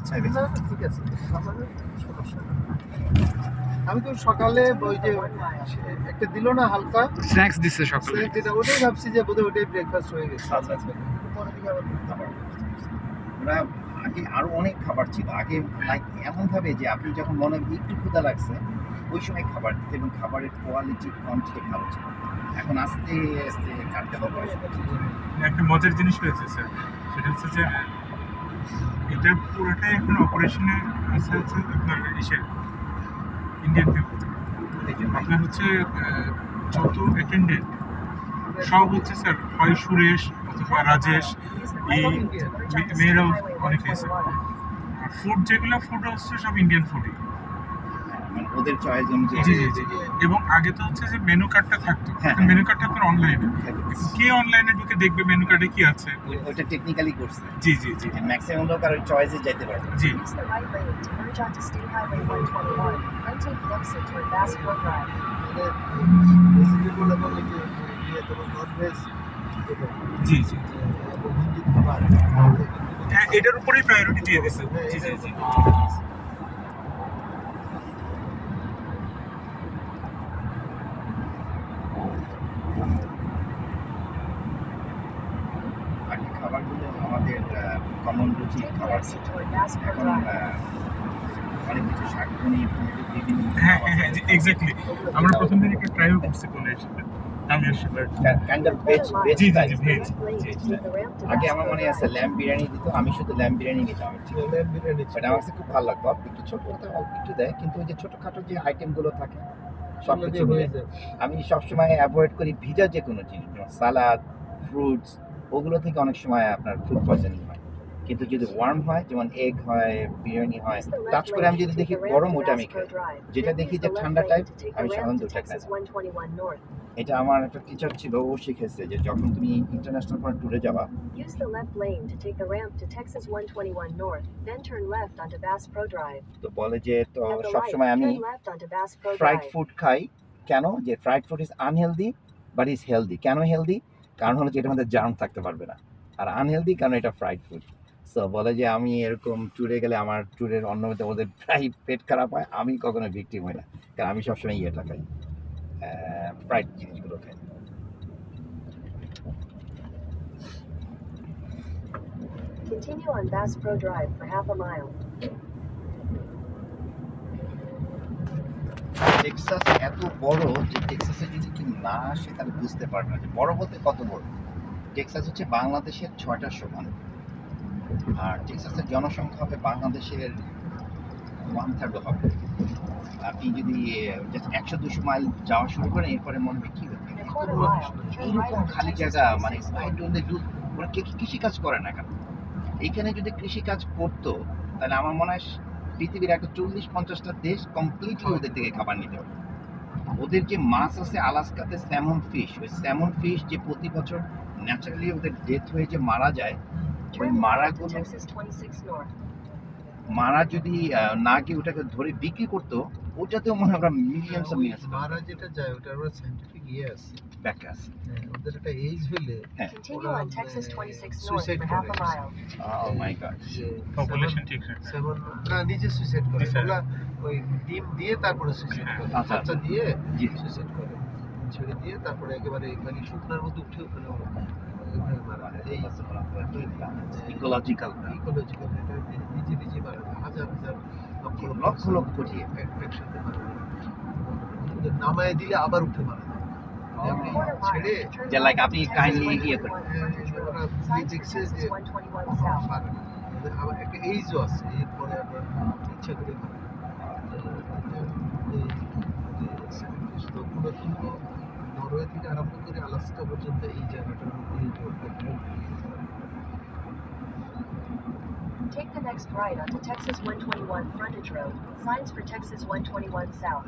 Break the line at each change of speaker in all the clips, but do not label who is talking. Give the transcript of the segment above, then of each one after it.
না, ঠিক আছে, আমাদের সমস্যা নেই। আমি তো সকালে ওই যে একটা দিল না হালকা
স্ন্যাক্স দিচ্ছে সকালে।
যেটা, ওটাই ভাবছি যে বোধহয় ওটাই ব্রেকফাস্ট হয়ে গেছে।
আচ্ছা, আচ্ছা।
পরে দিকে আবার
খাবার ওরা আগে আরো অনেক খাবার ছিল। আগে লাইক এমন ভাবে যে আপনি যখন মনে হয় একটু ক্ষুধা লাগছে ওই সময় খাবার দিতে, এবং খাবারের কোয়ালিটি কোয়ান্টিটি ভালো ছিল। এখন আস্তে আস্তে কাটতে হবে।
একটা মজার জিনিস হয়েছে স্যার, সেটা হচ্ছে যে এটা পুরোটাই এখন অপারেশনে আছে হচ্ছে আপনার ইসের ইন্ডিয়ান পিপল। আপনার হচ্ছে যত অ্যাটেন্ডেন্ট সব হচ্ছে স্যার হয় সুরেশ অথবা রাজেশ, এই মেয়েরাও অনেক আছে। আর ফুড যেগুলো ফুড হচ্ছে সব ইন্ডিয়ান ফুডই।
মানে ওদের চয়েস
জি
অনুযায়ী।
জি জি। এবং আগে তো হচ্ছে যে মেনু কার্ডটা থাকতো,
হ্যাঁ,
এখন মেনু কার্ডটা আপনার অনলাইনে। কে অনলাইনে ঢুকে দেখবে মেনু কার্ডে কি আছে?
ওইটা টেকনিক্যালি করছে।
জি জি জি
ম্যাক্সিমাম লোক আর ওই চয়েসে যাইতে পারবে।
জি।
Use the right lane to merge onto State Highway 121, then take the exit toward Bass Pro Drive.
Vegetable এবং এই যে তোমার ননভেজ
জি জি
এবং হিন্দি খাবার,
হ্যাঁ, এটার উপরেই প্রায়োরিটি দিয়ে দিছে। জি জি জি।
বাকি খাবারগুলো আমাদের কমন রুচির
Take the
খাবার
exit
ছিল।
toward Bass Pro
এখন
Drive.
অনেক কিছু শাকগুনি বিভিন্ন
হ্যাঁ হ্যাঁ হ্যাঁ, এক্স্যাক্টলি। আমরা প্রথম দিন একটা ট্রাইও করছি কোলের সাথে, আমির সাথে।
Kind of veg veg
G G
type.
G, veg.
Lane to take the ramp to
আগে
Bass
আমার
Pro
মনে আছে
Drive.
ল্যাম্প বিরিয়ানি দিত, আমি শুধু ল্যাম্প বিরিয়ানি নিতাম।
বিরিয়ানি
বাট আমার কাছে খুব ভালো লাগতো। অল্প একটু ছোট হতে অল্প একটু দেয়, কিন্তু ওই যে ছোটখাটো যে আইটেমগুলো থাকে সব কিছু মিলে আমি সবসময় অ্যাভয়েড করি ভিজা যে কোনো জিনিস, যেমন সালাদ, ফ্রুটস, ওগুলো থেকে অনেক সময় আপনার ফুড পয়জনিং হয়। কিন্তু যদি ওয়ার্ম হয়, যেমন এগ হয়, বিরিয়ানি হয়,
Use the
টাচ
left
করে আমি
lane
যদি
to
দেখি
take the
গরম
ramp to
ওটা আমি
Bass Pro
খাই।
Drive.
যেটা
Then
দেখি
use
যে
the left
ঠান্ডা
lane
টাইপ,
to take
আমি
the
সাধারণত
ramp to
ওটা খাই
Texas
না।
121 North.
এটা আমার একটা টিচার ছিল, ও শিখেছে যে যখন তুমি ইন্টারন্যাশনাল কোনো ট্যুরে যাবা,
Use the left lane to take the ramp to Texas 121 North, then turn left onto Bass Pro Drive.
তো বলে যে তো
At the
সবসময়
light,
আমি
turn left onto Bass Pro
fried
Drive.
Food খাই। কেন? যে fried food is unhealthy but is healthy. কেন হেলদি? কারণ হলো যে এটার মধ্যে জার্ম থাকতে পারবে না। আর আনহেলদি কারণ এটা ফ্রাইড ফুড। সো বলে যে আমি এরকম ট্যুরে গেলে আমার ট্যুরের অন্য মধ্যে ওদের প্রায় পেট খারাপ হয়, আমি কখনো ভিক্টিম হই না, কারণ আমি সবসময় ইয়েটা খাই, ফ্রাইড জিনিসগুলো খাই।
Continue on Bass Pro Drive for half a mile.
Texas এত বড় যে টেক্সাসে যদি কেউ না আসে তাহলে বুঝতে পারবে না যে বড় বলতে কত বড়। টেক্সাস হচ্ছে বাংলাদেশের 6টা সমান, আর টেক্সাসের জনসংখ্যা হবে বাংলাদেশের 1/3 হবে। আপনি যদি জাস্ট 100-200 মাইল যাওয়া শুরু করেন, এরপরে মনে হবে কি ব্যাপার,
In a quarter mile, turn right
এইরকম
onto
খালি
Texas
জায়গা, মানে
26 North.
ওরা কৃষিকাজ করে না কেন? এইখানে যদি কৃষিকাজ করতো তাহলে আমার মনে হয় পৃথিবীর একটা 40-50টা দেশ কমপ্লিটলি ওদের থেকে খাবার নিতে হবে। ওদের যে মাছ আছে আলাস্কাতে, স্যামন ফিশ, ওই স্যামন ফিশ যে প্রতি বছর ন্যাচারালি ওদের ডেথ হয়ে যে মারা যায়, ওই
Turn left onto
মারাগুলো
Texas 26 North.
মারা যদি না গিয়ে ওটাকে ধরে বিক্রি করতো, ওটাতেও মনে হয় আমরা মিলিয়নস অফ মিলিয়নস
মারা যেটা যায় ওটার আবার সাইন্টিফিক ইয়ে আছে,
ব্যাক আছে।
ওদের একটা এজ হলে
হ্যাঁ।
Continue on Texas 26 North
suicide
for half a
করে।
mile.
ও মাই গড।
যে
পপুলেশন ঠিক রাখে।
সেভেন না নিজে সুইসাইড করে,
জি, স্যার।
ওগুলা ওই ডিম দিয়ে তারপরে সুইসাইড
হ্যাঁ,
করে,
আচ্ছা,
বাচ্চা দিয়ে
জি।
সুইসাইড করে, ছেড়ে দিয়ে তারপরে একেবারে মানে শুকনার মধ্যে উঠে ওখানে মারা যায়। এই
ইকোলজিক্যাল
ইকোলজিক্যাল, এটা নিজে নিজে মারা যায়, হাজার হাজার লক্ষ
লক্ষ লক্ষ কোটি।
একসাথে মারা যায়। ওদের নামায় দিলে আবার উঠে মারা যায়। আপনি ছেড়ে
যে লাইক আপনি কাইন্ডলি ইয়ে করেন।
ওরা দেখছে যে পারে না। ওদের আবার একটা এইজও আছে, এরপরে আবার ইচ্ছা করে মারে না। সায়েন্টিস্ট তো মূলত নরওয়ে থেকে আরম্ভ করে আলাস্কা পর্যন্ত এই জায়গাটার মধ্যেই
Take the next right onto Texas 121 Frontage Road. Signs for Texas 121 South.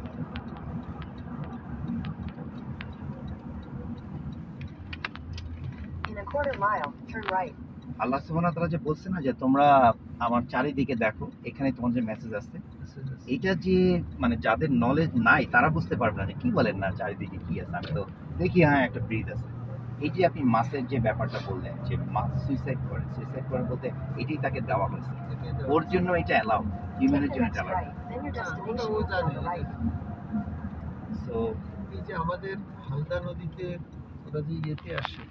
In a quarter mile, turn right.
আল্লাহ সুবহানাহু ওয়া তাআলা যে বলছে না যে তোমরা আমার চারিদিকে দেখো, এখানে তোমার যে মেসেজ আছে, এটা যে মানে যাদের নলেজ নাই তারা বুঝতে পারবে না যে কি বলেন না চারিদিকে কি আছে। আমি তো দেখি হ্যাঁ একটা ব্রিজ আছে, এই যে আপনি মাছের যে ব্যাপারটা বললেন যে মাছ সুইসাইড করে বলতে এটাই তাকে দেওয়া হয়েছে, ওর জন্য এটা অ্যালাউ,
Take
হিউম্যানের
the
জন্য
next
এটা অ্যালাউ।
right, then your
ওটা
destination
ও
is on
জানে
the right.
সো
এই যে আমাদের হালদা নদীতে ওরা যে ইয়েতে আসে